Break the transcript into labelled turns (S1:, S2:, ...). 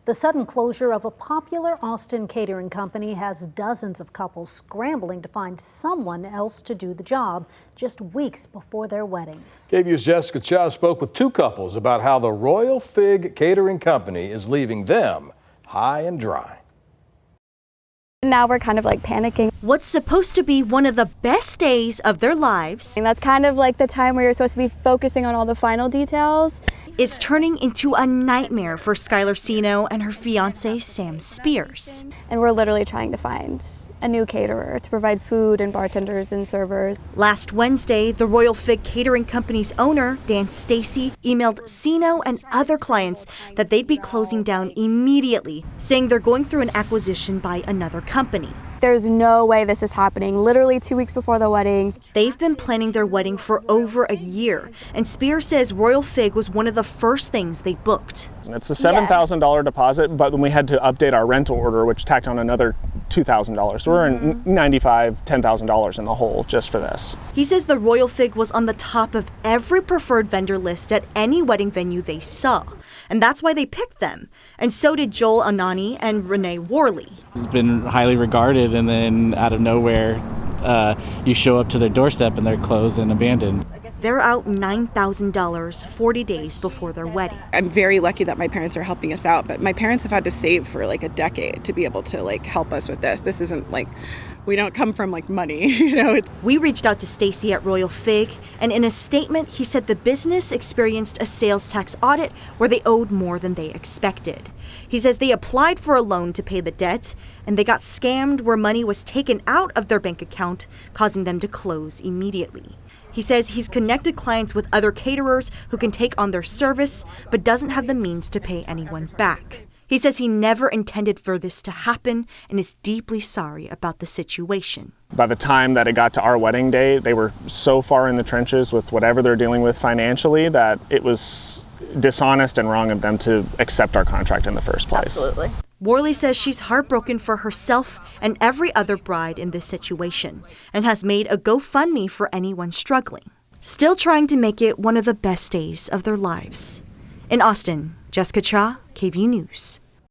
S1: The sudden closure of a popular Austin catering company has dozens of couples scrambling to find someone else to do the job just weeks before their weddings.
S2: KVUE's Jessica Cha spoke with two couples about how the Royal Fig Catering Company is leaving them high and dry.
S3: Now we're kind of like panicking.
S4: What's supposed to be one of the best days of their lives,
S3: And that's kind of like the time where you're supposed to be focusing on all the final details,
S4: is turning into a nightmare for Skylar Sino and her fiance Sam Spears.
S3: and we're literally trying to find a new caterer to provide food and bartenders and servers.
S4: Last Wednesday, the Royal Fig Catering Company's owner, Dan Stacy, emailed Sino and other clients that they'd be closing down immediately, saying they're going through an acquisition by another company.
S3: There's no way this is happening. Literally 2 weeks before the wedding.
S4: They've been planning their wedding for over a year, and Spears says Royal Fig was one of the first things they booked.
S5: It's a $7,000 deposit, but then we had to update our rental order, which tacked on another $2,000. So we're in $10,000 in the hole just for this.
S4: He says the Royal Fig was on the top of every preferred vendor list at any wedding venue they saw, and that's why they picked them. And so did Joel Anani and Renee Worley.
S6: It's been highly regarded, and then out of nowhere, you show up to their doorstep and they're closed and abandoned.
S4: They're out $9,000 40 days before their wedding.
S7: I'm very lucky that my parents are helping us out, but my parents have had to save for like a decade to be able to like help us with this. This isn't like, we don't come from like money, you know.
S4: We reached out to Stacy at Royal Fig, and in a statement, he said the business experienced a sales tax audit where they owed more than they expected. He says they applied for a loan to pay the debt, and they got scammed where money was taken out of their bank account, causing them to close immediately. He says he's connected clients with other caterers who can take on their service, but doesn't have the means to pay anyone back. He says he never intended for this to happen and is deeply sorry about the situation.
S5: By the time that it got to our wedding day, they were so far in the trenches with whatever they're dealing with financially that it was dishonest and wrong of them to accept our contract in the first place.
S3: Absolutely.
S4: Worley says she's heartbroken for herself and every other bride in this situation and has made a GoFundMe for anyone struggling, still trying to make it one of the best days of their lives. In Austin, Jessica Cha, KVUE News.